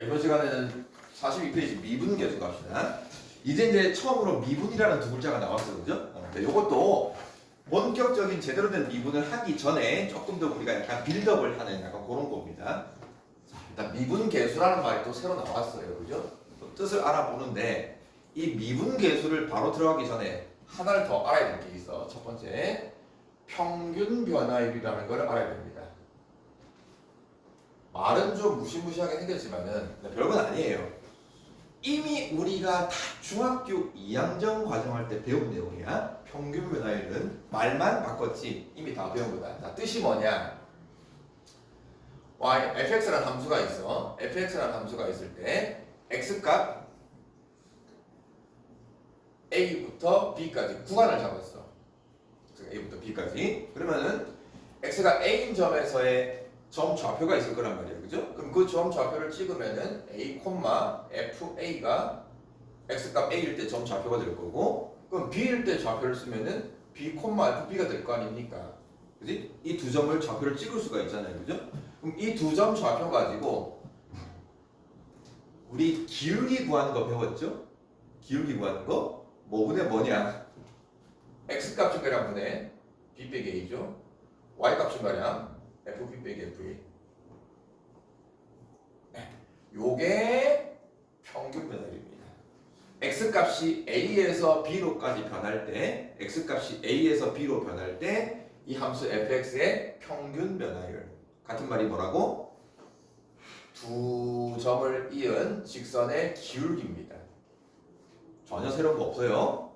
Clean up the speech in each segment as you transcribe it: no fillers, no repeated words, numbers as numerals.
이번 시간에는 42페이지 미분계수 갑시다. 이제 처음으로 미분이라는 두 글자가 나왔어요, 그죠? 이것도 본격적인 제대로 된 미분을 하기 전에 조금 더 우리가 약간 빌드업을 하는 약간 그런 겁니다. 자, 일단 미분계수라는 말이 또 새로 나왔어요, 그죠? 또 뜻을 알아보는데 이 미분계수를 바로 들어가기 전에 하나를 더 알아야 될 게 있어. 첫 번째, 평균 변화율이라는 걸 알아야 됩니다. 말은 좀 무시무시하게 생겼지만은 별건 아니에요. 이미 우리가 다 중학교 2학년 과정할 때 배운 내용이야. 평균 변화율은 말만 바꿨지 이미 다 배운 거다. 자, 뜻이 뭐냐? fx라는 함수가 있어. fx라는 함수가 있을 때 x값 a부터 b까지 구간을 잡았어. a부터 b까지. 그러면은 x가 a인 점에서의 점 좌표가 있을 거란 말이에요, 그죠? 그럼 그 점 좌표를 찍으면은 a, fa가 x값 a일 때 점 좌표가 될 거고, 그럼 b일 때 좌표를 쓰면은 b, fb가 될 거 아닙니까? 그지? 이 두 점을 좌표를 찍을 수가 있잖아요, 그죠? 그럼 이 두 점 좌표 가지고 우리 기울기 구하는 거 배웠죠? 기울기 구하는 거 뭐분의 뭐냐? x값 증가량 분의 b 빼기 a죠. y값 증가량 FB 빼기 FA. 요게 평균 변화율입니다. X값이 A에서 B로까지 변할 때, X값이 A에서 B로 변할 때 이 함수 fx의 평균 변화율. 같은 말이 뭐라고? 두 점을 이은 직선의 기울기입니다. 전혀 새로운 거 없어요.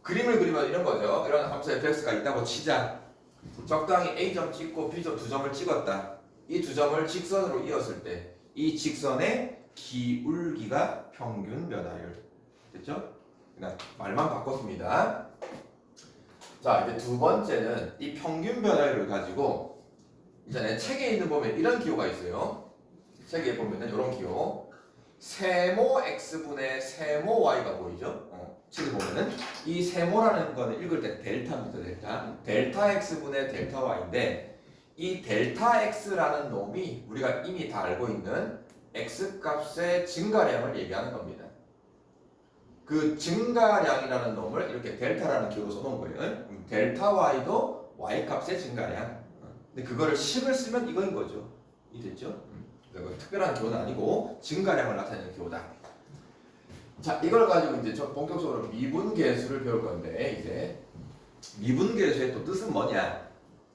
그림을 그리면 이런 거죠. 이런 함수 fx가 있다고 치자. 적당히 A점 찍고 B점 두 점을 찍었다. 이 두 점을 직선으로 이었을 때 이 직선의 기울기가 평균 변화율. 됐죠? 그냥 말만 바꿨습니다. 자, 이제 두 번째는 이 평균 변화율을 가지고 이전에 책에 있는 보면 이런 기호가 있어요. 책에 보면은 이런 기호. 세모 x분의 세모 y가 보이죠? 책에 보면은 이 세모라는 거는 읽을 때 델타입니다. 델타 x분의 델타 y인데 이 델타 x라는 놈이 우리가 이미 다 알고 있는 x 값의 증가량을 얘기하는 겁니다. 그 증가량이라는 놈을 이렇게 델타라는 기호로 써놓은 거예요. 델타 y도 y 값의 증가량. 근데 그거를 식을 쓰면 이거인 거죠. 이해됐죠? 특별한 기호는 아니고 증가량을 나타내는 기호다. 자, 이걸 가지고 이제 본격적으로 미분계수를 배울 건데, 이제 미분계수의 또 뜻은 뭐냐?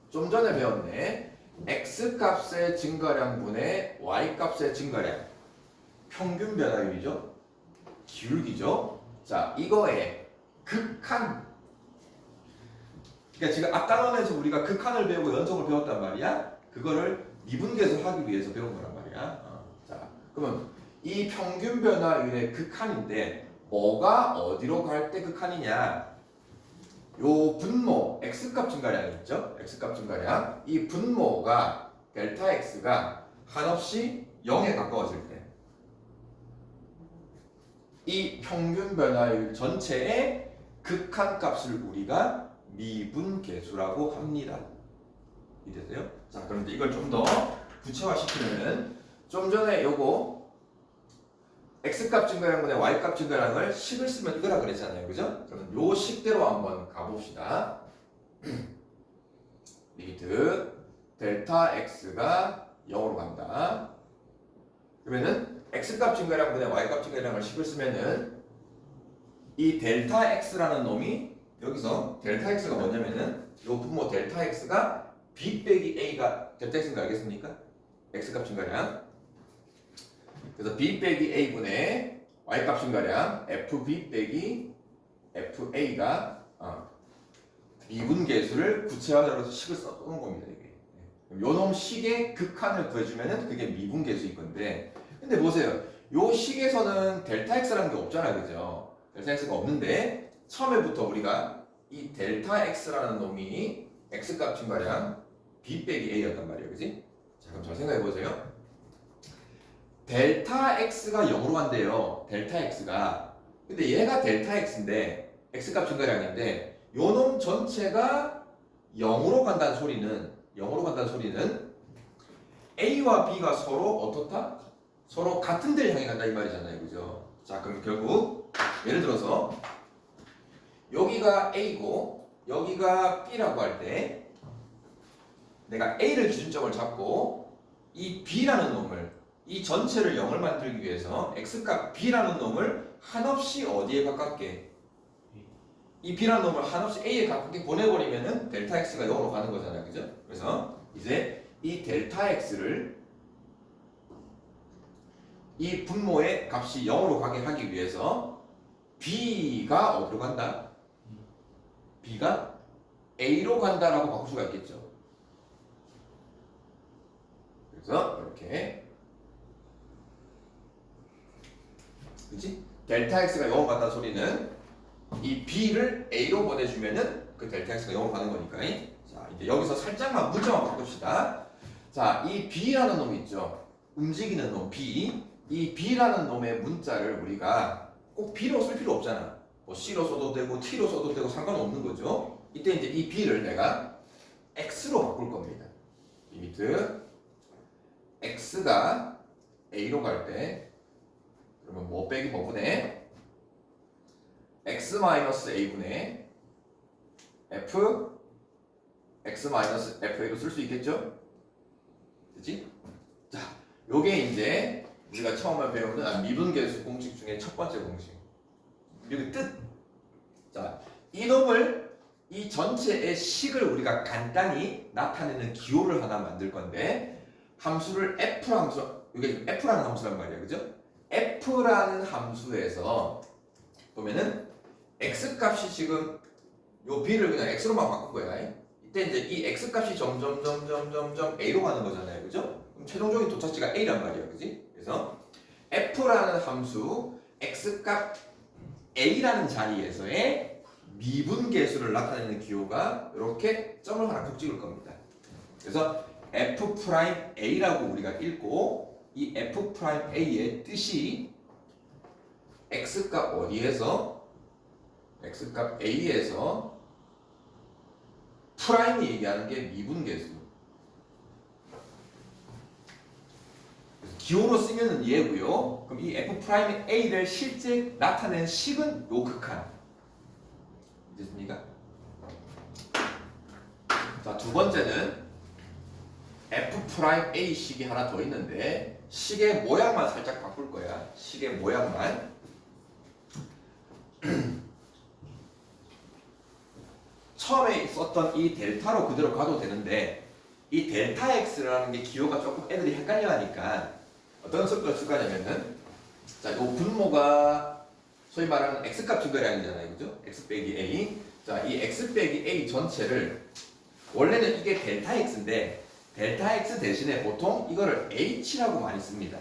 좀 전에 배웠네. x 값의 증가량분의 y 값의 증가량. 평균 변화율이죠. 기울기죠. 자, 이거의 극한. 그러니까 지금 앞 단원에서 우리가 극한을 배우고 연속을 배웠단 말이야. 그거를 미분계수 하기 위해서 배운 거란 말이야. 자, 그러면 이 평균 변화율의 극한인데 뭐가 어디로 갈 때 극한이냐? 요 분모 x값 증가량이 있죠? x값 증가량. 이 분모가 델타 x가 한없이 0에 가까워질 때 이 평균 변화율 전체의 극한값을 우리가 미분계수라고 합니다. 이해되세요? 자, 그럼 이제 이걸 좀 더 구체화시키면은 좀 전에 요거 x값 증가량분의 y값 증가량을 식을 쓰면 이거라 그랬잖아요, 그죠? 그러면 요 식대로 한번 가봅시다. 리미트 델타 x가 0으로 간다. 그러면은 x값 증가량분의 y값 증가량을 식을 쓰면은 이 델타 x라는 놈이 여기서 델타 x가 뭐냐면은 요 분모 델타 x가 b 빼기 a가 델타 x인 거 알겠습니까? x값 증가량. 그래서 b 빼기 a분의 y값 증가량 fb 빼기 fa가 미분계수를 구체화해서 식을 써놓은 겁니다. 이게. 요놈 식의 극한을 구해주면은 그게 미분계수일 건데, 근데 보세요. 요 식에서는 델타 x라는 게 없잖아요, 그죠? 델타 x가 없는데 처음에부터 우리가 이 델타 x라는 놈이 x값 증가량 b 빼기 a였단 말이에요, 그지? 자, 그럼 잘 생각해 보세요. 델타 x가 0으로 간대요. 델타 x가. 근데 얘가 델타 x인데 x값 증가량인데 요놈 전체가 0으로 간다는 소리는 A와 B가 서로 어떻다? 서로 같은 데를 향해 간다 이 말이잖아요, 그죠? 자, 그럼 결국 예를 들어서 여기가 A고 여기가 B라고 할 때 내가 A를 기준점을 잡고 이 B라는 놈을 이 전체를 0을 만들기 위해서 X값 B라는 놈을 한없이 어디에 가깝게 이 B라는 놈을 한없이 A에 가깝게 보내버리면은 델타 X가 0으로 가는 거잖아요, 그죠? 그래서 이제 이 델타 X를 이 분모의 값이 0으로 가게 하기 위해서 B가 어디로 간다? B가 A로 간다라고 바꿀 수가 있겠죠. 그래서 이렇게 그치? 델타 X가 0으로 간다는 소리는 이 B를 A로 보내주면은 그 델타 X가 0으로 가는 거니까. 자, 이제 여기서 살짝만 문자만 바꿉시다. 자, 이 B라는 놈 있죠? 움직이는 놈 B. 이 B라는 놈의 문자를 우리가 꼭 B로 쓸 필요 없잖아. 뭐 C로 써도 되고 T로 써도 되고 상관없는 거죠. 이때 이제 이 B를 내가 X로 바꿀 겁니다. 리미트 X가 A로 갈 때 그러면 뭐 빼기 뭐분의 X-A분의 F X-FA로 쓸 수 있겠죠? 그치? 자, 요게 이제 우리가 처음에 배우는 미분계수 공식 중에 첫 번째 공식. 여기 뜻. 자, 이 놈을 이 전체의 식을 우리가 간단히 나타내는 기호를 하나 만들 건데 함수를 F라는 함수, 이게 지금 F라는 함수란 말이에요, 그죠? F라는 함수에서 보면은 X 값이 지금 요 B를 그냥 X로만 바꾼 거야. 이때 이제 이 X 값이 점점 A로 가는 거잖아요, 그죠? 그럼 최종적인 도착지가 A란 말이에요, 그지? 그래서 F라는 함수 X 값 A라는 자리에서의 미분계수를 나타내는 기호가 이렇게 점을 하나 콕 찍을 겁니다. 그래서 F'A라고 우리가 읽고 이 F'A의 뜻이 X값 어디에서? X값 A에서 프라임이 얘기하는 게 미분계수. 기호로 쓰면은 얘고요. 그럼 이 F'A를 실제 나타낸 식은 요 극한. 됐습니까? 자, 두 번째는 F'A 식이 하나 더 있는데 식의 모양만 살짝 바꿀 거야. 식의 모양만. 처음에 썼던 이 델타로 그대로 가도 되는데 이 델타 X라는 게 기호가 조금 애들이 헷갈려 하니까 어떤 걸 쓸 거냐면은 자, 요 분모가 소위 말하는 X값 증가량이잖아요, 그죠? X 빼기 A. 자, 이 X 빼기 A 전체를 원래는 이게 델타 X인데 델타 X 대신에 보통 이거를 H라고 많이 씁니다.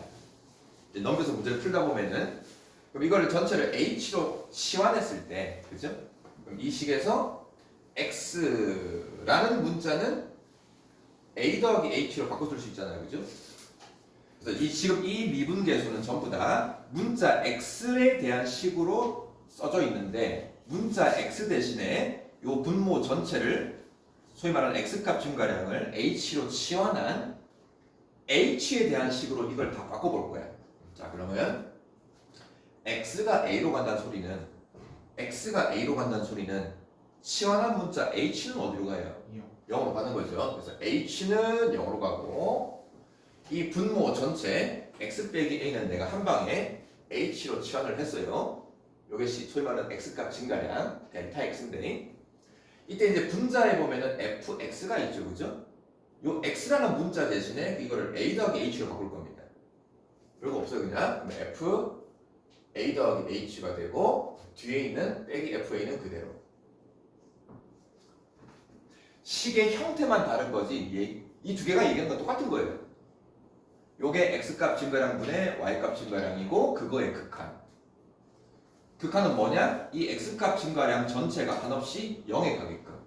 이제 넘겨서 문제를 풀다 보면은 그럼 이거를 전체를 H로 치환했을 때, 그죠? 그럼 이 식에서 X라는 문자는 A 더하기 H로 바꿔줄 수 있잖아요, 그죠? 그래서 지금 이 미분계수는 전부 다 문자 X에 대한 식으로 써져 있는데 문자 X 대신에 이 분모 전체를 소위 말하는 X값 증가량을 H로 치환한 H에 대한 식으로 이걸 다 바꿔볼 거야. 자, 그러면 X가 A로 간다는 소리는 치환한 문자 H는 어디로 가요? 0으로 가는 거죠. 그래서 H는 0으로 가고 이 분모 전체 X 빼기 A는 내가 한 방에 H로 치환을 했어요. 이것이 소위 말하는 X값 증가량 델타 X인데 이때 이제 분자에 보면은 fx가 있죠, 그죠? 요 x라는 문자 대신에 이거를 a 더하기 h로 바꿀 겁니다. 별거 없어요, 그냥. 그럼 f a 더하기 h가 되고 뒤에 있는 빼기 fa는 그대로. 식의 형태만 다른 거지 이 두 개가 얘기하는 건 똑같은 거예요. 요게 x값 증가량분의 y값 증가량이고 그거의 극한. 극한은 뭐냐? 이 x값 증가량 전체가 한없이 0에 가게끔.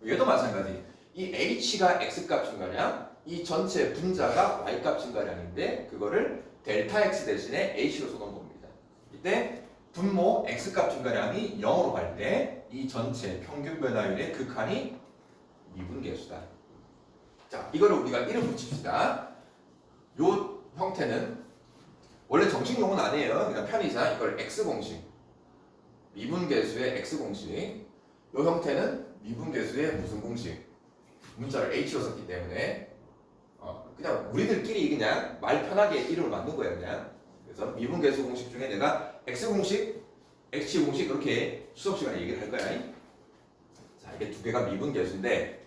얘도 마찬가지. 이 h가 x값 증가량, 이 전체 분자가 y값 증가량인데 그거를 델타 x 대신에 h로 써놓은 겁니다. 이때 분모 x값 증가량이 0으로 갈 때 이 전체 평균 변화율의 극한이 미분계수다. 자, 이거를 우리가 이름 붙입시다. 요 형태는 원래 정식 용어는 아니에요. 그냥 편의상 이걸 x공식, 미분계수의 x공식, 이 형태는 미분계수의 무슨 공식, 문자를 h로 썼기 때문에 그냥 우리들끼리 그냥 말 편하게 이름을 만든 거예요. 그냥. 그래서 미분계수 공식 중에 내가 x공식, x공식 이렇게 수업 시간에 얘기를 할 거야. 자, 이게 두 개가 미분계수인데,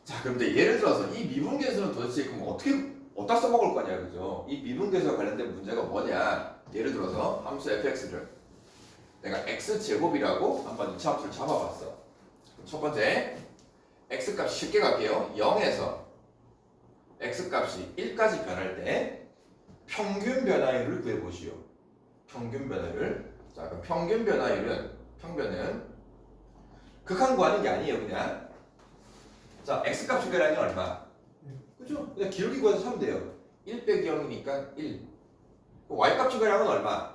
자, 그런데 예를 들어서 이 미분계수는 도대체 그럼 어디다 써먹을 거냐, 그죠? 이 미분계수와 관련된 문제가 뭐냐? 예를 들어서 함수 fx를 내가 x제곱이라고 한번 이차함수를 잡아봤어. 첫 번째, x값 쉽게 갈게요. 0에서 x값이 1까지 변할 때 평균 변화율을 구해보시오. 평균 변화율. 자, 그럼 평균 변화율은, 평변은 극한 구하는 게 아니에요, 그냥. 자, x값 구하라는 게 얼마? 그죠? 그냥 기울기 구해서 하면 돼요. 1 빼기 0이니까 1. y값 구하라는 건 얼마?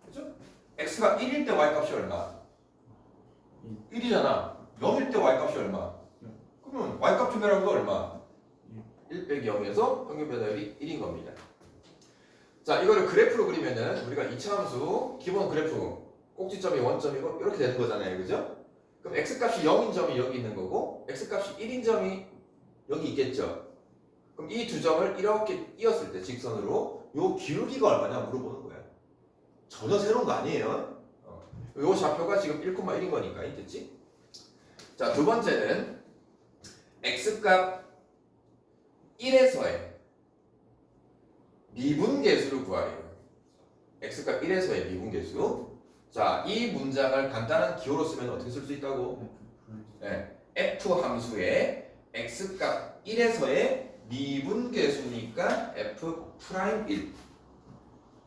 그죠? x가 1일 때 y값이 얼마? 1이잖아. 0일 때 y값이 얼마? 그러면 y값 구하라는 건 얼마? 1 빼기 0에서 평균 변화율이 1인 겁니다. 자, 이거를 그래프로 그리면은 우리가 이차함수 기본 그래프 꼭지점이 원점이고 이렇게 되는 거잖아요. 그죠? 그럼 x값이 0인 점이 여기 있는 거고 x값이 1인 점이 여기 있겠죠. 그럼 이 두 점을 이렇게 띄었을 때 직선으로 요 기울기가 얼마냐 물어보는 거예요. 전혀 새로운 거 아니에요. 요 좌표가 지금 1,1인 거니까 됐지? 자, 두 번째는 x값 1에서의 미분계수를 구하래요. x값 1에서의 미분계수. 자, 이 문장을 간단한 기호로 쓰면 어떻게 쓸 수 있다고? 네, f 함수의 x값 1에서의 미분계수니까 f'1.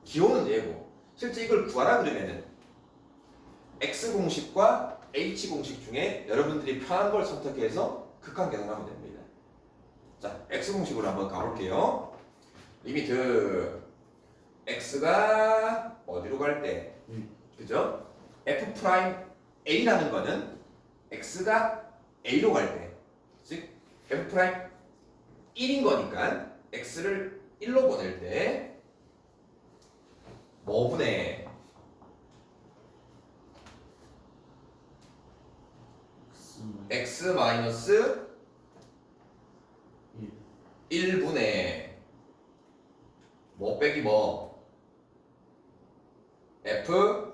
기호는 얘고. 실제 이걸 구하라 그러면은 x공식과 h공식 중에 여러분들이 편한 걸 선택해서 극한 계산하면 됩니다. 자, x공식으로 한번 가볼게요. 리미트 x가 어디로 갈 때, 그죠? f'a라는 거는 x가 a로 갈 때, 즉 f'1인 거니까 x를 1로 보낼 때 뭐분의 x 마이너스 1분의 뭐 빼기 뭐 f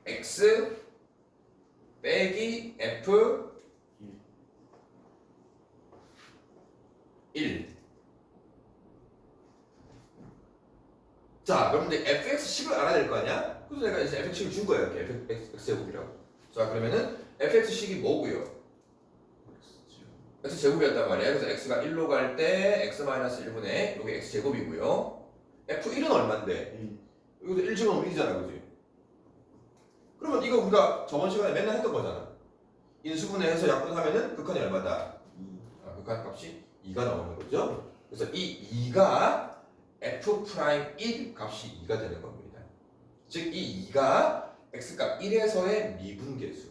x 빼기 f 1. 자, 그럼 이제 fx식을 알아야 될 거 아니야? 그래서 내가 이제 fx식을 준 거예요. 이렇게 x제곱이라고. 자, 그러면은 fx식이 뭐고요? x제곱이었단 말이야. 그래서 x가 1로 갈 때 x-1분의 이게 x제곱이고요. f1은 얼만데? 이것도 1 집어넣으면 1이잖아, 그지? 그러면 이거 우리가 저번 시간에 맨날 했던 거잖아. 인수분해해서 약분하면은 극한이 얼마다? 극한 값이 2가 나오는 거죠. 그래서 이 2가 f'1 값이 2가 되는 겁니다. 즉 이 2가 x값 1에서의 미분계수.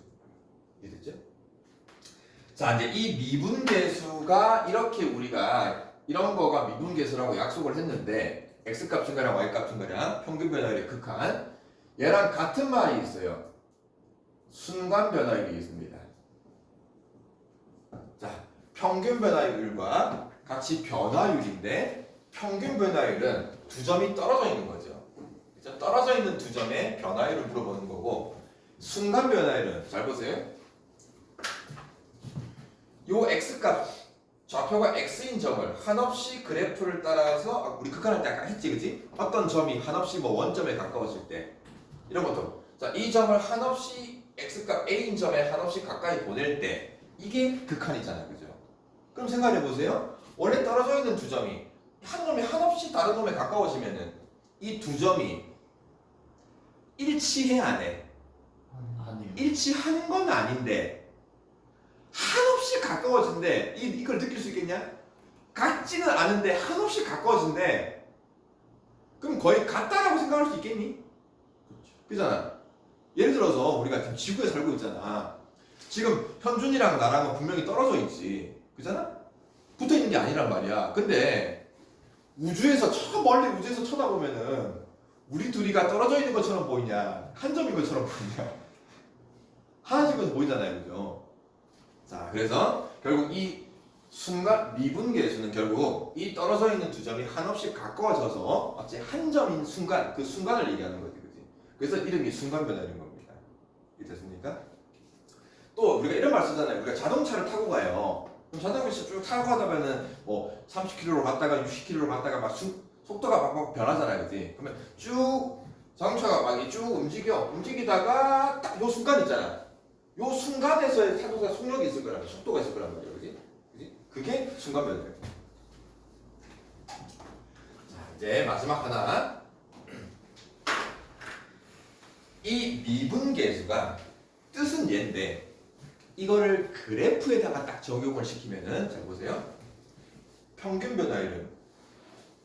이해됐죠? 자, 이제 이 미분계수가 이렇게 우리가 이런 거가 미분계수라고 약속을 했는데 x값 증가량 y값 증가량 평균 변화율의 극한, 얘랑 같은 말이 있어요. 순간 변화율이 있습니다. 자, 평균 변화율과 같이 변화율인데 평균 변화율은 두 점이 떨어져 있는 거죠. 그죠? 떨어져 있는 두 점의 변화율을 물어보는 거고, 순간 변화율은 잘 보세요. 요 x값 좌표가 x인 점을 한없이 그래프를 따라서 우리 극한할 때 아까 했지, 그지? 어떤 점이 한없이 뭐 원점에 가까워질 때 이런 것도, 자, 이 점을 한없이 x값 a인 점에 한없이 가까이 보낼 때 이게 극한이잖아요, 그죠? 그럼 생각해 보세요. 원래 떨어져 있는 두 점이 한 놈이 한없이 다른 놈에 가까워지면은 이 두 점이 일치해 안 해? 일치하는 건 아닌데 한없이 가까워진대. 이걸 느낄 수 있겠냐? 같지는 않은데 한없이 가까워진대. 그럼 거의 같다라고 생각할 수 있겠니? 그잖아. 예를 들어서 우리가 지금 지구에 살고 있잖아. 지금 현준이랑 나랑은 분명히 떨어져 있지. 그잖아? 붙어 있는 게 아니란 말이야. 근데 우주에서 저 멀리 우주에서 쳐다보면은 우리 둘이가 떨어져 있는 것처럼 보이냐 한 점인 것처럼 보이냐 하나씩 것처럼 보이잖아요, 그죠? 자, 그래서 결국 이 순간 미분계수는 결국 이 떨어져 있는 두 점이 한없이 가까워져서 마치 한 점인 순간 그 순간을 얘기하는 거지, 그지? 그래서 이름이 순간 변화인 겁니다. 이해됐습니까? 또 우리가 이런 말 쓰잖아요. 우리가 자동차를 타고 가요. 그럼 자동차 쭉 타고 가다 보면은 뭐 30km로 갔다가 60km로 갔다가 막 속도가 막 변하잖아요, 그지? 그러면 쭉 자동차가 막 쭉 움직이다가 딱 요 순간 있잖아. 요 순간에서의 자동차 속력이 있을 거란 말이야. 속도가 있을 거란 말이야, 그지? 그게 순간 변화예요. 자, 이제 마지막 하나. 이 미분계수가 뜻은 얘인데 이거를 그래프에다가 딱 적용을 시키면은 잘 보세요. 평균 변화율은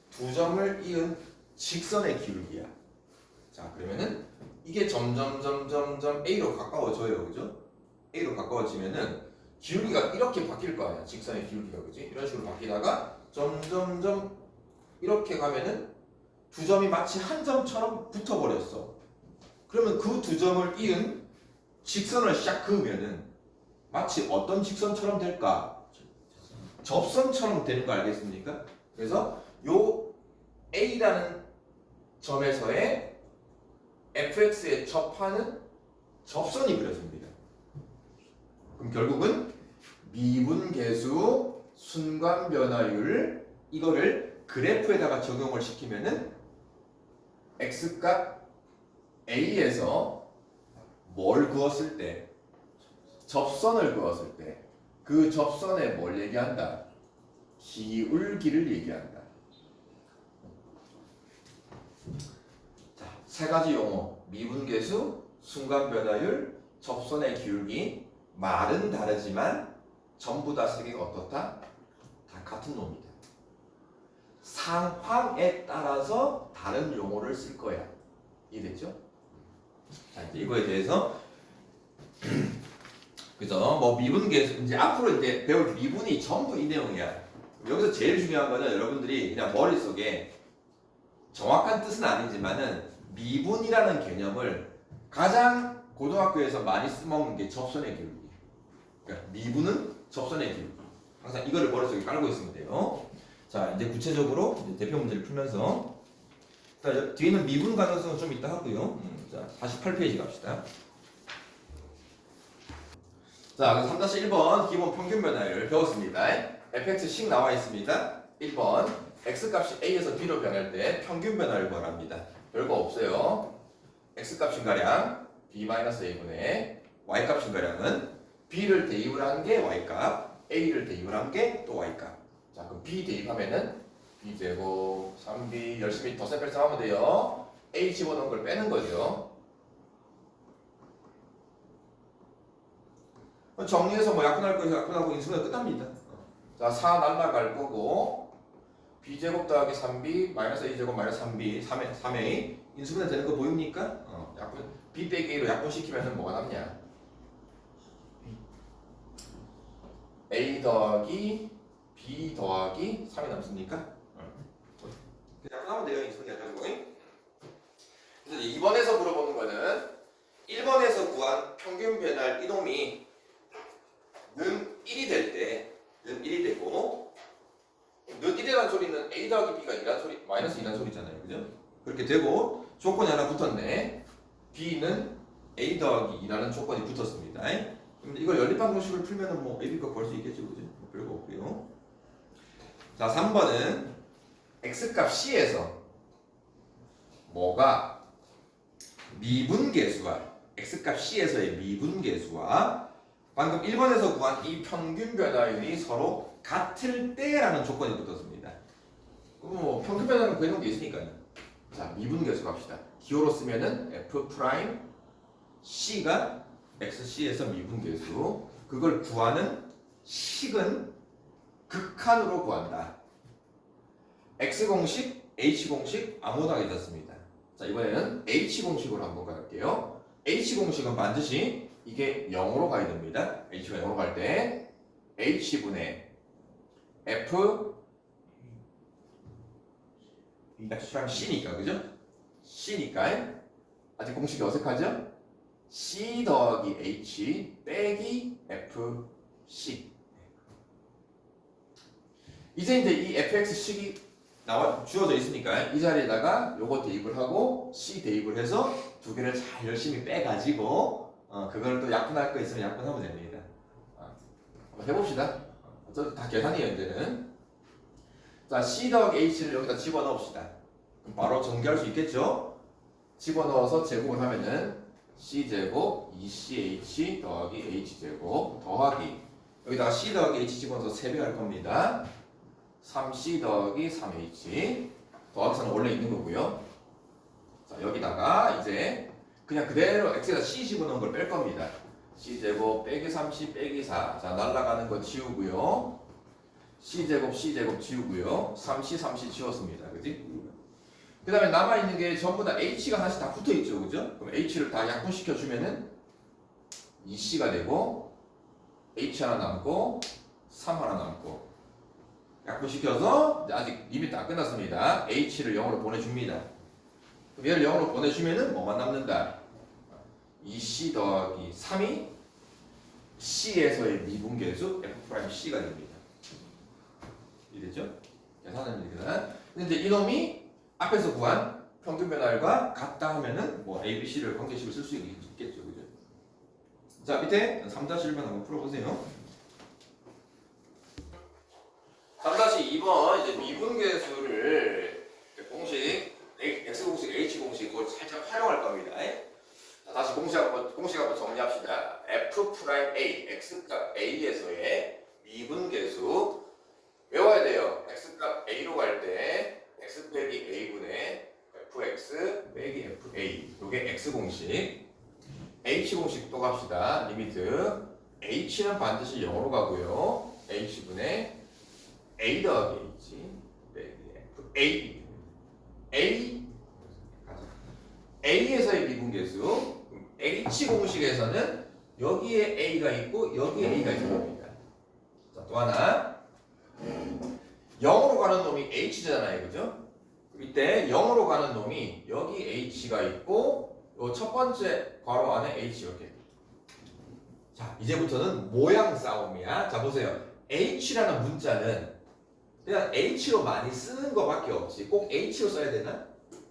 두 점을 이은 직선의 기울기야. 자, 그러면은 이게 점점 A로 가까워져요, 그죠? A로 가까워지면은 기울기가 이렇게 바뀔 거 아니야, 직선의 기울기가, 그지? 이런 식으로 바뀌다가 점점 이렇게 가면은 두 점이 마치 한 점처럼 붙어버렸어. 그러면 그 두 점을 이은 직선을 샥 그으면은 마치 어떤 직선처럼 될까? 접선처럼 되는 거 알겠습니까? 그래서 요 A라는 점에서의 fx에 접하는 접선이 그려집니다. 그럼 결국은 미분계수 순간 변화율 이거를 그래프에다가 적용을 시키면은 x값 a에서 뭘 그었을 때 접선을 그었을 때 그 접선에 뭘 얘기한다? 기울기를 얘기한다. 자, 세 가지 용어 미분계수, 순간 변화율, 접선의 기울기 말은 다르지만 전부 다 세 개가 어떻다? 다 같은 놈이다. 상황에 따라서 다른 용어를 쓸 거야. 이해됐죠? 자, 이제 이거에 대해서 그죠? 뭐 미분계수 이제 앞으로 이제 배울 미분이 전부 이 내용이야. 여기서 제일 중요한 거는 여러분들이 그냥 머릿속에 정확한 뜻은 아니지만은 미분이라는 개념을 가장 고등학교에서 많이 써먹는 게 접선의 기울기. 그러니까 미분은 접선의 기울기. 항상 이거를 머릿속에 깔고 있으면 돼요. 자, 이제 구체적으로 이제 대표 문제를 풀면서 자, 뒤에는 미분 가능성은 좀 이따 하고요. 자, 48페이지 갑시다. 자, 3-1번 기본 평균 변화율 배웠습니다. fx식 나와 있습니다. 1번 x값이 a에서 b로 변할 때 평균 변화를 구하랍니다. 별거 없어요. x값인 가량 b-a분의 y값인 가량은 b를 대입을 한 게 y값, a를 대입을 한 게 또 y값. 자, 그럼 b 대입하면은 b제곱 3b 열심히 덧셈 뺄셈하면 돼요. a 집어넣은 걸 빼는 거죠. 정리해서 뭐 약분할 거 약분하고 인수분해 끝납니다. 자, 4 날라갈 거고 b제곱 더하기 3b 마이너스 a제곱 마이너스 3b 3a 인수분해 되는 거 보입니까? 약분 b 빼기 a로 약분시키면 뭐가 남냐? a 더하기 b 더하기 3이 남습니까? 약분하면 돼요. 인수분해 해가지고. 그래서 2번에서 물어보는 거는 1번에서 구한 평균 변화율 이놈이 는 1이 될 때, 는 1이 되고, 는 1이라는 소리는 a 더하기 b가 2란 소리, 마이너스 2란 소리잖아요, 그죠? 그렇게 되고 조건이 하나 붙었네. b는 a 더하기 2라는 조건이 붙었습니다. 그럼 이걸 연립한 공식을 풀면은 뭐 a, b가 구할 수 있겠죠, 그죠? 뭐 별거 없고요. 자, 3번은 x값 c에서 뭐가 미분계수와 x값 c에서의 미분계수와 방금 1번에서 구한 이 평균 변화율이 서로 같을 때라는 조건이 붙었습니다. 그럼 뭐 평균 변화율 구해놓은 게 있으니까요. 자, 미분계수 갑시다. 기호로 쓰면은 f 프라임 c가 xc에서 미분계수. 그걸 구하는 식은 극한으로 구한다. x 공식, h 공식 아무나 괜찮습니다. 자, 이번에는 h 공식으로 한번 가볼게요. h 공식은 반드시 이게 0으로 가야 됩니다. h가 0으로 갈 때 h분의 f F 프라임 C니까 그죠? C니까 아직 공식이 어색하죠? C 더하기 H 빼기 F C. 이제 이 fx식이 주어져 있으니까 이 자리에다가 요거 대입을 하고 C 대입을 해서 두 개를 잘 열심히 빼가지고 그걸 또 약분할 거 있으면 약분하면 됩니다. 한번 해봅시다. 어차피 다 계산이에요 이제는. 자, C 더하기 H를 여기다 집어넣읍시다. 그럼 바로 전개할 수 있겠죠? 집어넣어서 제곱을 하면은 C제곱 2CH 더하기 H제곱 더하기 여기다가 C 더하기 H 집어넣어서 3배 할 겁니다. 3C 더하기 3H 더하기선은 원래 있는 거고요. 자, 여기다가 이제 그냥 그대로 X에다 C 집어넣은 걸 뺄 겁니다. C제곱 빼기 3C 빼기 4. 자, 날라가는 거 지우고요. C제곱 지우고요. 3C 지웠습니다. 그지? 그 다음에 남아있는 게 전부 다 H가 하나씩 다 붙어있죠. 그죠? 그럼 H를 다 약분시켜주면은 2C가 되고 H 하나 남고 3 하나 남고 약분시켜서 아직 리미트 안 끝났습니다. H를 0으로 보내줍니다. 그럼 얘를 0으로 보내주면은 뭐만 남는다? 2C 더하기 3이 C에서의 미분계수 F'C가 됩니다. 이해됐죠? 계산은 이렇게. 근데 이놈이 앞에서 구한 평균 변화율과 같다 하면은 뭐 A, B, C를 관계식을 쓸 수 있겠죠. 그죠? 자, 밑에 3-1번 한번 풀어보세요. 3-2번 이제 미분계수를 공식 X 공식, H 공식 그걸 살짝 활용할 겁니다. 자, 다시 공식 한번 정리합시다. F 프라임 A, X값 A에서의 미분계수 외워야 돼요. X값 A로 갈 때 X 빼기 A분의 Fx 빼기 FA 요게 X 공식. H 공식 또 갑시다. 리미트 H는 반드시 0으로 가고요. H분의 A 더하기 H 빼기 FA A에서의 미분계수 H 공식에서는 여기에 A가 있고 여기에 A가 있는 겁니다. 자, 또 하나 0으로 가는 놈이 H잖아요. 그죠? 이때 0으로 가는 놈이 여기 H가 있고 요 첫 번째 괄호 안에 H 이렇게. 자, 이제부터는 모양 싸움이야. 자, 보세요. H라는 문자는 그냥 H로 많이 쓰는 거밖에 없지. 꼭 H로 써야 되나?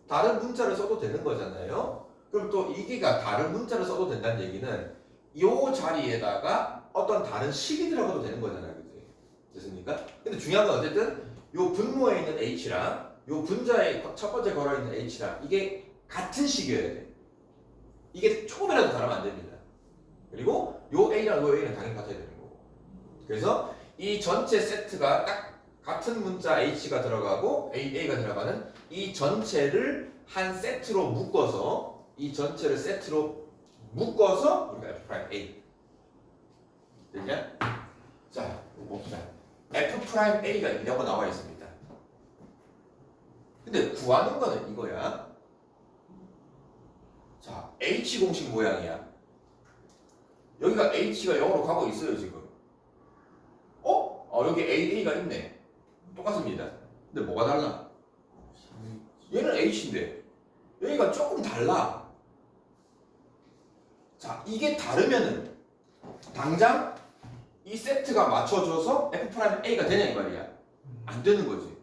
다른 문자를 써도 되는 거잖아요. 그럼 또 이게가 다른 문자를 써도 된다는 얘기는 이 자리에다가 어떤 다른 식이 들어가도 되는 거잖아요. 그치? 됐습니까? 근데 중요한 건 어쨌든 요 분모에 있는 H랑 요 분자의 첫 번째 걸어 있는 H랑 이게 같은 식이어야 돼. 이게 조금이라도 다르면 안 됩니다. 그리고 요 A랑 요 A는 당연히 같아야 되는 거고. 그래서 이 전체 세트가 딱 같은 문자 H가 들어가고 A가 들어가는 이 전체를 한 세트로 묶어서 우리가 F'A 됐냐? 자, 봅시다. F'A가 이라고 나와 있습니다. 근데 구하는 거는 이거야. 자, H 공식 모양이야. 여기가 H가 0으로 가고 있어요, 지금. 여기 A가 있네. 똑같습니다. 근데 뭐가 달라? 얘는 H인데 여기가 조금 달라. 자, 이게 다르면은 당장 이 세트가 맞춰져서 F'A가 되냐 이 말이야. 안 되는 거지.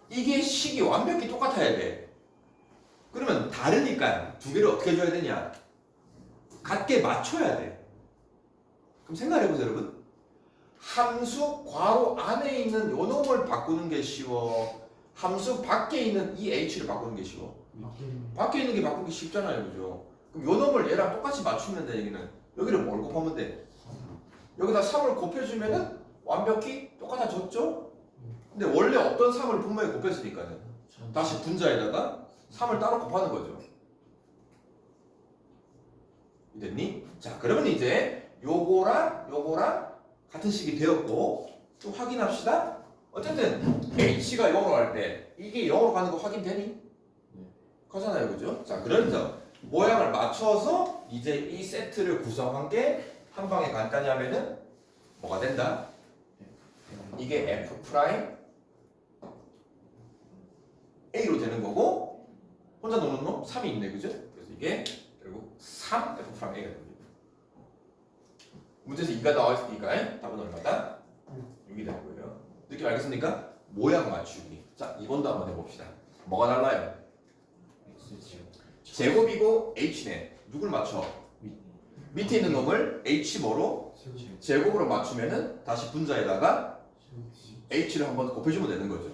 이게 식이 완벽히 똑같아야 돼. 그러면 다르니까 두 개를 어떻게 해줘야 되냐? 같게 맞춰야 돼. 그럼 생각해보세요, 여러분. 함수 괄호 안에 있는 요 놈을 바꾸는 게 쉬워? 함수 밖에 있는 이 H를 바꾸는 게 쉬워? 밖에 있는 게 바꾸기 쉽잖아요, 그죠? 그럼 요 놈을 얘랑 똑같이 맞추면 돼, 얘기는. 여기를 뭘 곱하면 돼? 여기다 3을 곱해주면은 완벽히 똑같아졌죠? 근데 원래 어떤 3을 분모에 곱했으니까는 다시 분자에다가 3을 따로 곱하는 거죠. 됐니? 자, 그러면 이제 요거랑 같은 식이 되었고 또 확인합시다. 어쨌든 H가 0으로 갈 때 이게 0으로 가는 거 확인되니? 가잖아요, 그죠? 자, 그래서 모양을 맞춰서 이제 이 세트를 구성한 게 한 방에 간단히 하면은 뭐가 된다? 이게 F 프라임 A로 되는 거고 혼자 노는 놈 3이 있네, 그죠? 그래서 이게 결국 3F'A가 됩니다. 문제에서 2가 나와 있으니까 답은 얼마다? 6이 되는 거예요. 느낌 알겠습니까? 모양 맞추기. 자, 2번도 한번 해봅시다. 뭐가 달라요? 제곱이고 H네. 누굴 맞춰? 밑에 있는 놈을 H 뭐로? 제곱으로 맞추면은 다시 분자에다가 H를 한번 곱해주면 되는 거죠.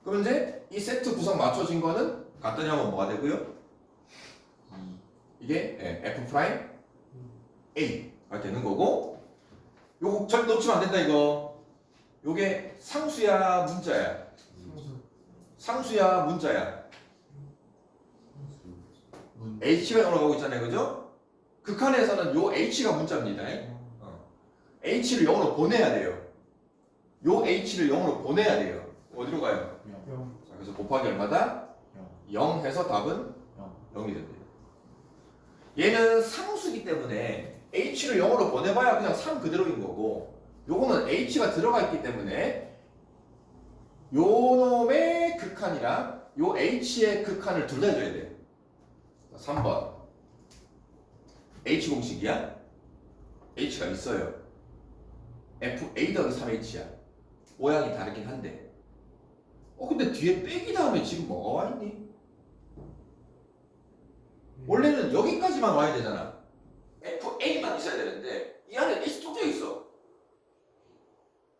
그럼 이제 이 세트 구성 맞춰진 거는 갔더니 하면 뭐가 되고요? 이게 F 프라임 A가 되는 거고, 요거 절대 놓치면 안 된다 이거. 요게 상수야 문자야? 상수야 문자야? H가 올라가고 있잖아요, 그죠? 극한에서는 요 H가 문자입니다. H를 0으로 보내야 돼요. 요 H를 0으로 보내야 돼요. 어디로 가요? 자, 그래서 곱하기 얼마다? 0 해서 답은 0이 된대요. 얘는 상수기 때문에 H를 0으로 보내봐야 그냥 3 그대로인 거고, 요거는 H가 들어가 있기 때문에 요 놈의 극한이랑 요 H의 극한을 둘 다 해줘야 돼요. 3번 H 공식이야? H가 있어요. FA 더하기 3H야. 모양이 다르긴 한데 근데 뒤에 빼기 다음에 지금 뭐가 와 있니? 원래는 여기까지만 와야 되잖아. FA만 있어야 되는데 이 안에 H 또 있어.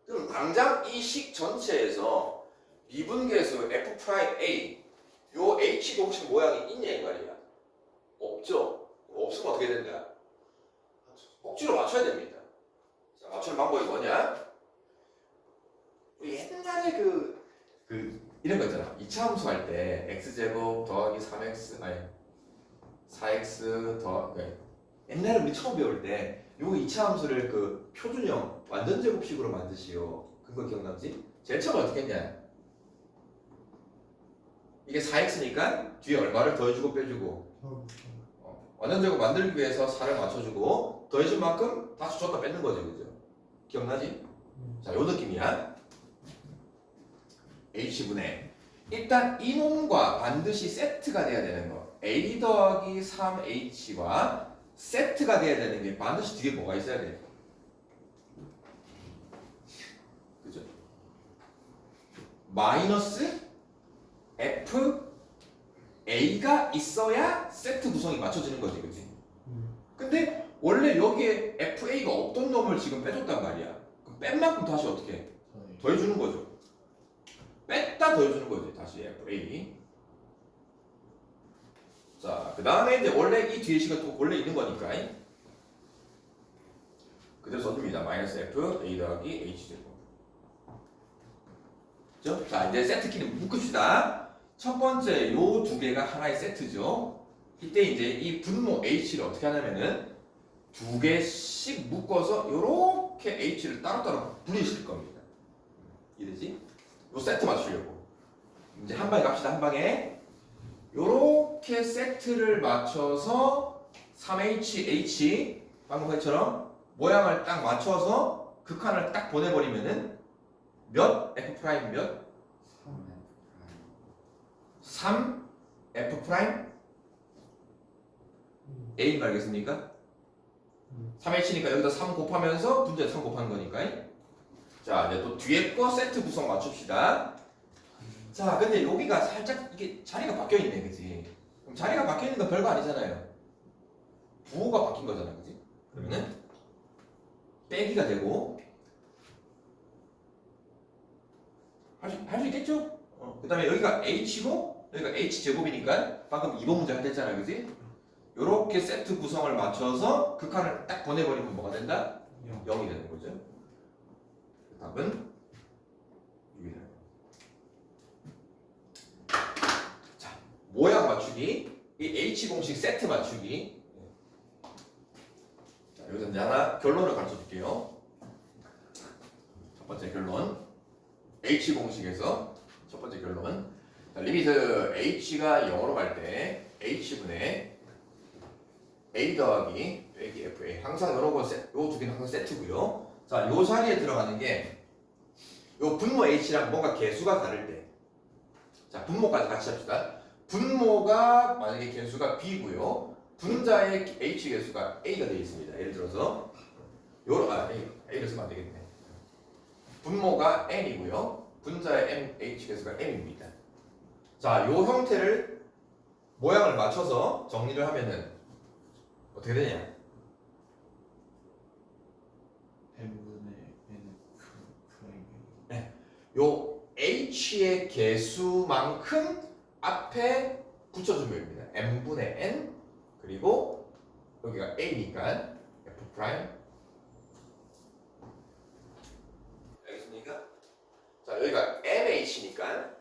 그럼 당장 이 식 전체에서 미분계수 F'A 요 H 공식 모양이 있냐 이 말이야. 없죠. 없으면 어떻게 된다? 꼭지로 맞춰야 됩니다. 자, 맞추는 방법이 뭐냐? 우리 옛날에 이런 거 있잖아. 2차 함수 할 때 x제곱 더하기 3x 아니 4x 옛날에 우리 처음 배울 때 요거 2차 함수를 그 표준형 완전 제곱식으로 만드시오. 그거 기억나지? 제일 처음 어떻게 했냐? 이게 4x니까 뒤에 얼마를 더해주고 빼주고 완전 제곱 만들기 위해서 4를 맞춰주고 더해준 만큼 다시 줬다 뺏는 거죠, 그죠? 기억나지? 자, 요 느낌이야. H분의 일단 이놈과 반드시 세트가 돼야 되는 거. A 더하기 3H와 세트가 돼야 되는 게 반드시 뒤에 뭐가 있어야 돼? 그죠? 마이너스 F A가 있어야 세트 구성이 맞춰지는 거지, 그지? 근데 원래 여기에 FA가 없던 놈을 지금 빼줬단 말이야. 그럼 뺀 만큼 다시 어떻게 해? 더해주는 거죠. 뺐다 더해주는 거지, 다시 FA. 자, 그 다음에 이제 원래 이 뒤에 식은 또 원래 있는 거니까 그대로 써줍니다. 마이너스 F A 더하기 H제곱. 그죠? 자, 이제 세트끼리 묶읍시다. 첫 번째 요 두 개가 하나의 세트죠. 이때 이제 이 분모 H를 어떻게 하냐면은 두 개씩 묶어서 요렇게 H를 따로따로 분리시킬 겁니다. 이해되지? 요 세트 맞추려고. 이제 한 방에 갑시다. 한 방에 요렇게 세트를 맞춰서 3H 방금 것처럼 모양을 딱 맞춰서 극한을 딱 보내버리면은 몇? F 프라임 몇? 3 F 프라임 A인 거 알겠습니까? 3H니까 여기다 3 곱하면서 분자에 3 곱하는 거니까. 자, 이제 또 뒤에 거 세트 구성 맞춥시다. 자, 근데 여기가 살짝 이게 자리가 바뀌어 있네, 그지? 그럼 자리가 바뀌어 있는 건 별거 아니잖아요. 부호가 바뀐 거잖아, 그지? 그러면은 빼기가 되고 할 수 있겠죠? 그 다음에 여기가 H고 여기가 H제곱이니까 방금 2번 문제 할 때 했잖아, 그지? 요렇게 세트 구성을 맞춰서 극한을 딱 보내버리면 뭐가 된다? 0이 되는 거죠. 답은 6이 되는 거죠. 자, 모양 맞추기, 이 H 공식 세트 맞추기. 자, 여기서 이제 하나 결론을 가르쳐 줄게요. 첫 번째 결론. H 공식에서 첫 번째 결론. 자, 리미트 H가 0으로 갈 때 H분의 A 더하기 빼기 FA 항상 요거 요 두 개는 항상 세트고요. 자, 요 자리에 들어가는 게 요 분모 H랑 뭔가 개수가 다를 때 자, 분모까지 같이 합시다. 분모가 만약에 개수가 b고요. 분자의 h 개수가 a가 되어 있습니다. 예를 들어서 a를 쓰면 안 되겠네. 분모가 n이고요. 분자의 h 개수가 m입니다. 자, 요 형태를 모양을 맞춰서 정리를 하면은 어떻게 되냐? n분의 n 프라임 요 h의 개수만큼 앞에 붙여주면 됩니다. n분의 n 그리고 여기가 a니까 f 프라임. 알겠습니까? 자, 여기가 mh니까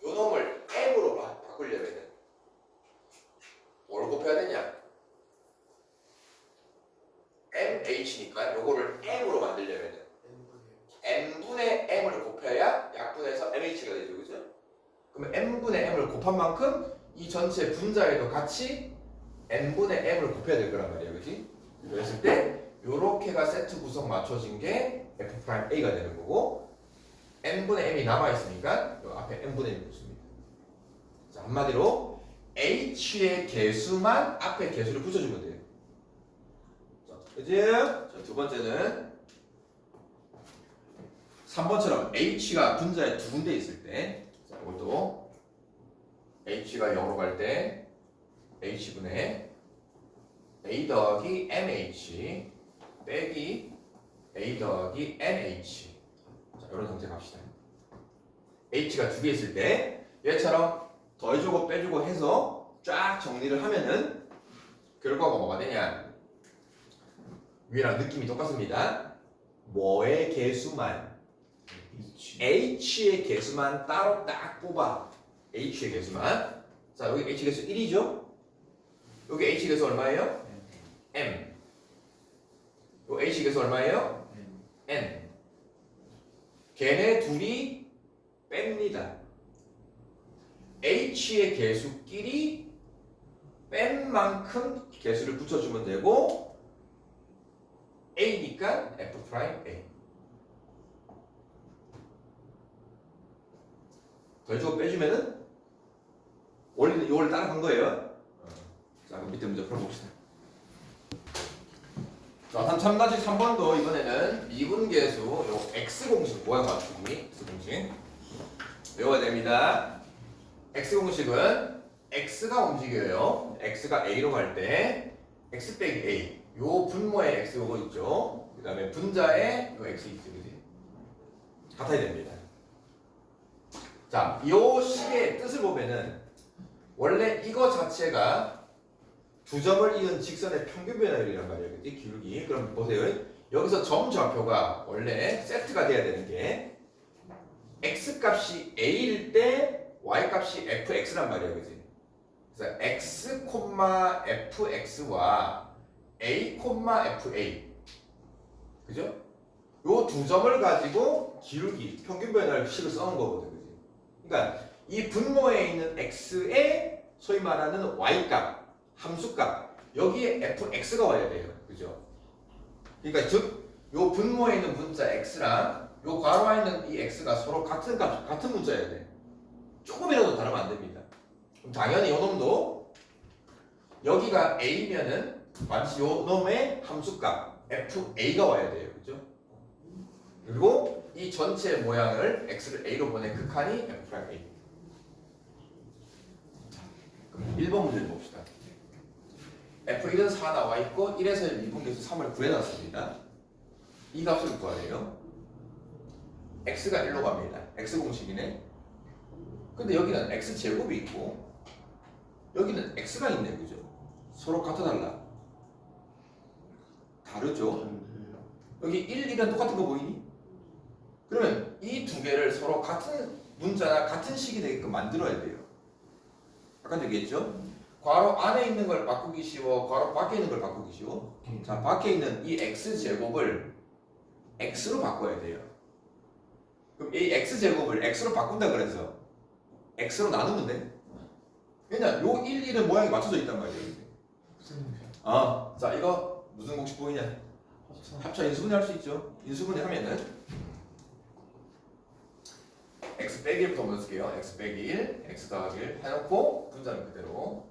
요 놈을 m으로 바꾸려면은 뭘 곱해야 되냐? mh니까 요거를 m으로 만들려면은 n분의 m을 곱해야 약분해서 mh가 되죠, 그죠? 그러면 n분의 m을 곱한 만큼 이 전체 분자에도 같이 n분의 m을 곱해야 될 거란 말이에요, 그지? 그랬을 때 요렇게가 세트 구성 맞춰진 게 f'a가 되는 거고 n분의 m이 남아있으니까 요 앞에 n분의 1을 붙습니다. 자, 한마디로 h의 개수만 앞에 개수를 붙여주면 돼요. 자, 그지? 자, 두 번째는 3번처럼 h가 분자에 두 군데 있을 때, 자, 이것도 h가 0으로 갈 때 h분의 a 더하기 mh 빼기 a 더하기 nh. 자, 이런 형태 갑시다. h가 두 개 있을 때 얘처럼 더해주고 빼주고 해서 쫙 정리를 하면은 결과가 뭐가 되냐? 위랑 느낌이 똑같습니다. 뭐의 개수만 h의 개수만 따로 딱 뽑아. h의 개수만. 자, 여기 h 개수 1이죠? 여기 h 개수 얼마예요? m. 요 h 개수 얼마예요? n. 걔네 둘이 뺍니다. h의 개수끼리 뺀 만큼 개수를 붙여주면 되고 a니까 f'a. 더해주고 빼주면은 원리는 이걸 따라간 거예요. 자, 그럼 밑에 문제 풀어봅시다. 자, 3번도 이번에는 미분계수 요 x공식 모양 맞추기 x공식 외워야 됩니다. x공식은 x가 움직여요. x가 a로 갈 때 x 빼기 a 요 분모의 x 요거 있죠. 그 다음에 분자의 요 x 있죠, 그지? 같아야 됩니다. 자, 요 식의 뜻을 보면은 원래 이거 자체가 두 점을 이은 직선의 평균 변화율이란 말이에요, 그지? 기울기. 그럼 보세요. 여기서 점 좌표가 원래 세트가 돼야 되는 게 x 값이 a일 때 y 값이 fx란 말이에요, 그지? 그래서 x, fx와 a, fa, 그죠? 요 두 점을 가지고 기울기, 평균 변화를 식을 써놓은 거거든, 그지? 그러니까 이 분모에 있는 x의 소위 말하는 y값, 함수값, 여기에 fx가 와야 돼요, 그죠? 그러니까 즉, 요 분모에 있는 분자 x랑 요 괄호에 있는 이 x가 서로 같은 값, 같은 문자여야 돼. 조금이라도 다르면 안 됩니다. 그럼 당연히 요 놈도 여기가 a면은 마치 요 놈의 함수값 fa가 와야 돼요, 그죠? 그리고 이 전체 모양을 x를 a로 보낸 극한이 f'a. 그럼 1번 문제를 봅시다. f1은 4 나와 있고 1에서 1 미분계수 3을 구해놨습니다. 이 값을 구하래요. x가 1로 갑니다. x공식이네. 근데 여기는 x제곱이 있고 여기는 x가 있네, 그죠? 서로 같아 달라? 다르죠? 여기 1, 2는 똑같은 거 보이니? 그러면 이 두 개를 서로 같은 문자나 같은 식이 되게끔 만들어야 돼요. 아까 얘기했죠? 괄호 안에 있는 걸 바꾸기 쉬워, 괄호 밖에 있는 걸 바꾸기 쉬워. 자, 밖에 있는 이 x제곱을 x로 바꿔야 돼요. 그럼 이 x제곱을 x로 바꾼다 그래서 x로 나누면 돼. 왜냐, 요 1, 1은 모양이 맞춰져 있단 말이에요. 자, 이거 무슨 공식 보이냐? 합쳐 인수분해 할 수 있죠. 인수분해 하면은 x x 빼기 1부터 먼저 쓸게요. x 빼기 1, x 더하기 1 해놓고 분자는 그대로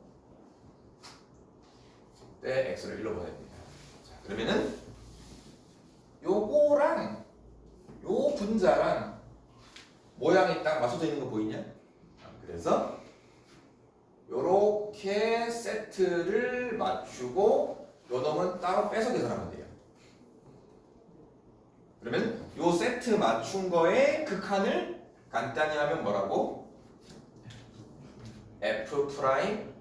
때 x를 1로 보냅니다. 자, 그러면은 요거랑 요 분자랑 모양이 딱 맞춰져 있는 거 보이냐? 그래서 요렇게 세트를 맞추고 요 놈은 따로 빼서 계산하면 돼요. 그러면 요 세트 맞춘 거의 극한을 간단히 하면 뭐라고? f 프라임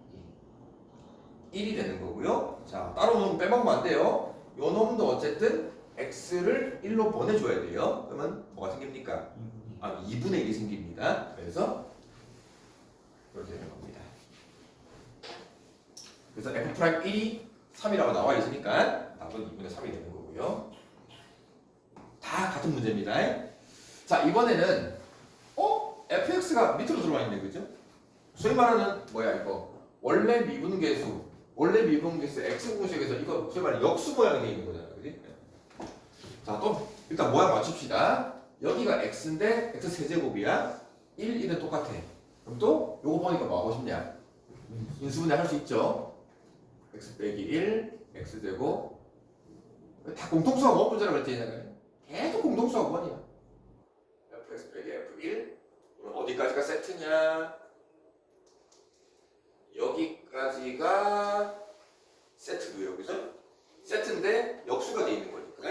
1이 되는 거고요. 자, 따로 놈 빼먹으면 안 돼요. 요 놈도 어쨌든 x를 1로 보내줘야 돼요. 그러면 뭐가 생깁니까? 2분의 1이 생깁니다. 그래서 이렇게 되는 겁니다. 그래서 f 프라임 1이 3이라고 나와 있으니까 답은 2분의 3이 되는 거고요. 다 같은 문제입니다. 자, 이번에는 fx가 밑으로 들어와 있네, 그죠? 소위 말하는 뭐야 이거? 원래 미분계수 x 공식에서 이거 소위 말하는 역수 모양이 되어 있는 거잖아, 그지? 자, 또 일단 모양 맞춥시다. 여기가 x인데 x 세제곱이야. 1, 1은 똑같아. 그럼 또 요거 보니까 뭐 하고 싶냐? 인수분해 할 수 있죠. x 빼기 1, x 제곱 다 공통수가 원 분자라고 그랬잖아요. 계속 공통수가 원이야. fx 빼기 f1 어디까지가 세트냐? 여기까지가 세트고요, 그죠? 세트인데 역수가 돼 있는 거니까.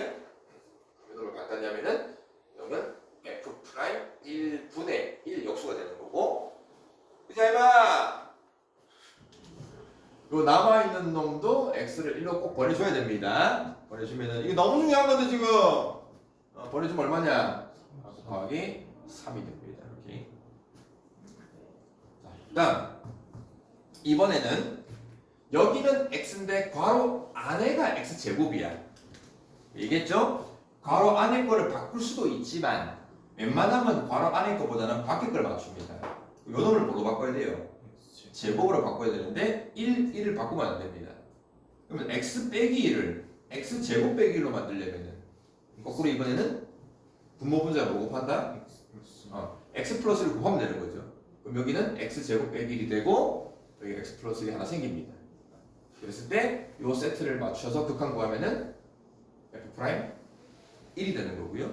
이걸 간단히 하면은 그러면 f 프라임 1분의 1 역수가 되는 거고. 이제 해봐. 요 남아있는 놈도 x를 1로 꼭 보내줘야 됩니다. 보내주면은 이게 너무 중요한 건데 지금 보내주면 얼마냐? 곱하기 3이 됩니다. 이렇게. 자, 일단 이번에는 여기는 x인데 괄호 안에가 x 제곱이야. 얘기했죠? 괄호 안에 거를 바꿀 수도 있지만 웬만하면 괄호 안에 거보다는 밖에 걸 맞춥니다. 요 놈을 뭐로 바꿔야 돼요? 제곱으로 바꿔야 되는데 1을 바꾸면 안 됩니다. 그러면 x 빼기 1을 x 제곱 빼기 1로 만들려면은 거꾸로 이번에는 분모 분자를 뭐 곱한다? x 플러스를 곱하면 되는 거죠. 그럼 여기는 x 제곱 빼기 1이 되고 여기 x 플러스 1이 하나 생깁니다. 그랬을 때 이 세트를 맞춰서 극한 구하면은 f 프라임 1이 되는 거고요.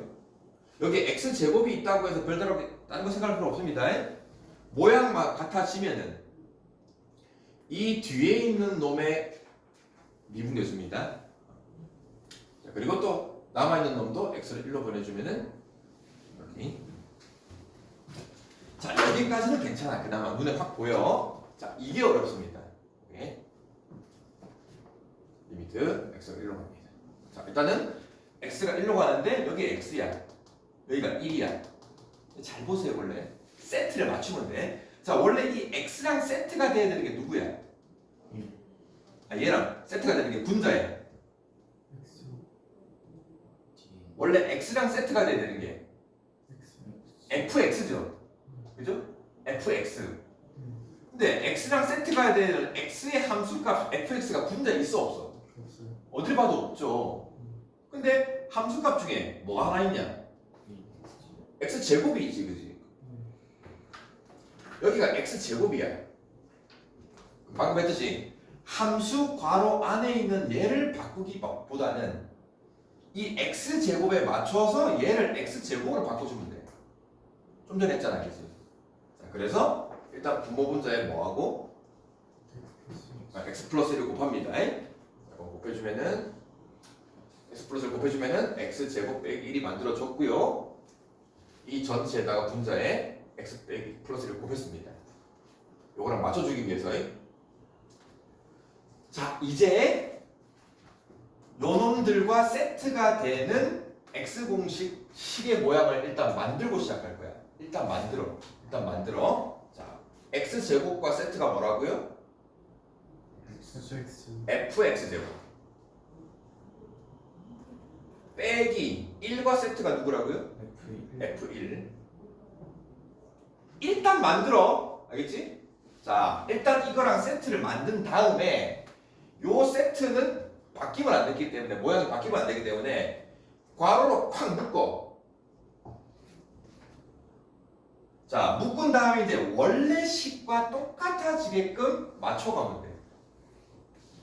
여기 x 제곱이 있다고 해서 별다른 다른 거 생각할 필요 없습니다. 모양만 같아지면은 이 뒤에 있는 놈의 미분계수입니다. 자, 그리고 또 남아있는 놈도 x를 1로 보내주면은 이렇게. 자, 여기까지는 괜찮아. 그나마 눈에 확 보여. 자, 이게 어렵습니다. 오케이. 리미트 x가 1로 갑니다. 자, 일단은 x가 1로 가는데 여기 x야. 여기가 1이야. 잘 보세요. 원래 세트를 맞추면 돼. 자, 원래 이 x랑 세트가 돼야 되는 게 누구야? 얘랑 세트가 되는 게 분자야. 원래 x랑 세트가 돼야 되는 게 fx죠. 그죠? fx. 근데 x랑 세트가 되는 x의 함수값 fx가 분자에 있어 없어? 어딜 봐도 없죠. 근데 함수값 중에 뭐가 하나 있냐? x 제곱이 있지, 그지? 여기가 x 제곱이야. 방금 했듯이 함수 괄호 안에 있는 얘를 바꾸기보다는 이 x 제곱에 맞춰서 얘를 x 제곱으로 바꿔주면 돼. 좀 전에 했잖아, 그지? 자, 그래서 일단 분모 분자에 뭐하고 x 플러스 1을 곱합니다. 곱해주면은 x 플러스를 곱해주면은 x 제곱 빼기 1이 만들어졌고요. 이 전체에다가 분자에 x 빼기 플러스 1을 곱했습니다. 요거랑 맞춰주기 위해서. 자, 이제 요놈들과 세트가 되는 x 공식 식의 모양을 일단 만들고 시작할 거야. 일단 만들어. 자, x 제곱과 세트가 뭐라고요? fx 제곱 빼기 1과 세트가 누구라고요? f1. 일단 만들어. 알겠지? 자, 일단 이거랑 세트를 만든 다음에 요 세트는 바뀌면 안 되기 때문에 모양이 바뀌면 안 되기 때문에 괄호로 콱 묶어. 자, 묶은 다음에 이제 원래 식과 똑같아지게끔 맞춰가면 돼.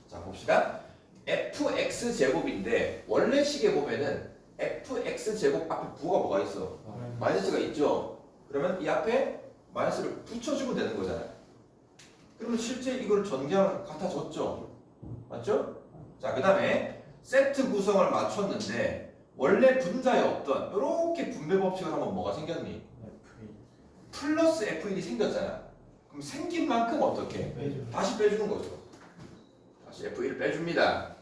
자, 봅시다. fx 제곱인데 원래 식에 보면은 fx 제곱 앞에 부호가 뭐가 있어? 마이너스가 있죠. 그러면 이 앞에 마이너스를 붙여주면 되는 거잖아요. 그러면 실제 이걸 전개하면 같아졌죠. 맞죠? 자, 그 다음에 세트 구성을 맞췄는데 원래 분자에 없던 이렇게 분배 법칙을 하면 뭐가 생겼니? 플러스 F1이 생겼잖아. 그럼 생긴 만큼 어떻게? 다시 빼주는 거죠. 다시 F1을 빼줍니다.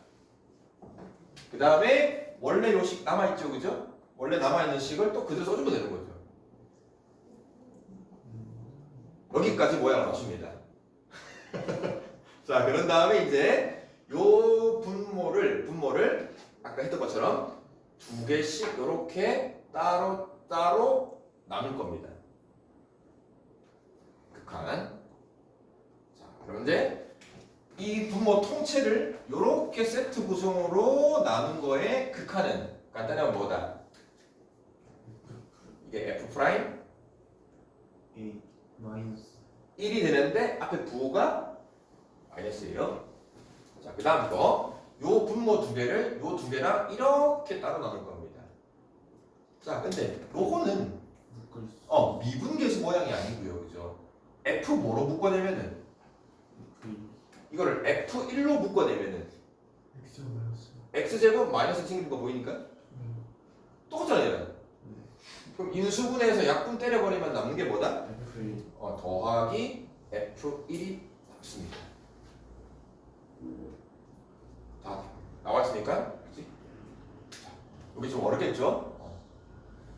그 다음에 원래 요 식 남아있죠, 그죠? 원래 남아있는 식을 또 그대로 써주면 되는 거죠. 여기까지 모양을 맞춥니다. 자, 그런 다음에 이제 요 분모를 아까 했던 것처럼 두 개씩 이렇게 따로 나눌 겁니다. 극한. 자, 그럼 이제 이 분모 통째를 이렇게 세트 구성으로 나눈 거에 극한은 간단하면 뭐다? 이게 f 프라임 A 마이너스 1이 되는데 앞에 부호가 마이너스예요. 자, 그 다음 거. 요 분모 두 개를 요 두 개랑 이렇게 따로 나눌 겁니다. 자, 근데 요거는 묶을 수 미분계수 모양이 아니고요. 그죠? F 뭐로 묶어내면은 이거를 F1로 묶어내면은 X 마이너스 X제곱 마이너스 생기는 거 보이니까? 똑같잖아요. 그럼 인수분해해서 약분 때려버리면 남는 게 뭐다? F 더하기 F1이 남습니다. 다 나왔으니까, 그치? 자, 여기 좀 어렵겠죠?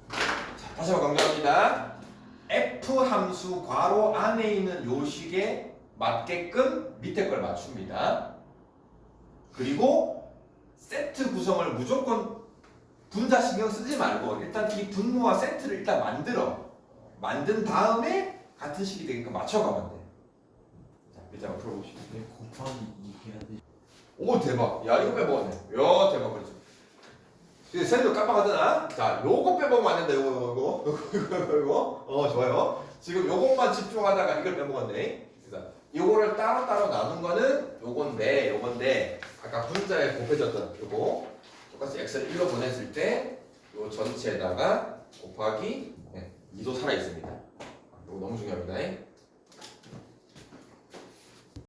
자, 다시 한번 강조합니다. F 함수 괄호 안에 있는 요 식에 맞게끔 밑에 걸 맞춥니다. 그리고 세트 구성을 무조건 분자 신경 쓰지 말고 일단 이 분모와 세트를 일단 만든 다음에 같은 식이 되게끔 맞춰가면 돼. 자, 밑에 한번 풀어보시죠. 왜 곱하기 2 해야 돼? 오, 대박. 야, 이거 빼먹었네. 야, 대박. 그렇지. 이제 쌤도 깜빡하잖아. 자, 요거 빼먹으면 안 된다. 요거. 좋아요. 지금 요것만 집중하다가 이걸 빼먹었네. 자, 요거를 따로 나눈 거는 요건데 아까 분자에 곱해졌던 요거 똑같이 x를 1로 보냈을 때 요 전체에다가 곱하기 2도 살아 있습니다. 요거 너무 중요합니다.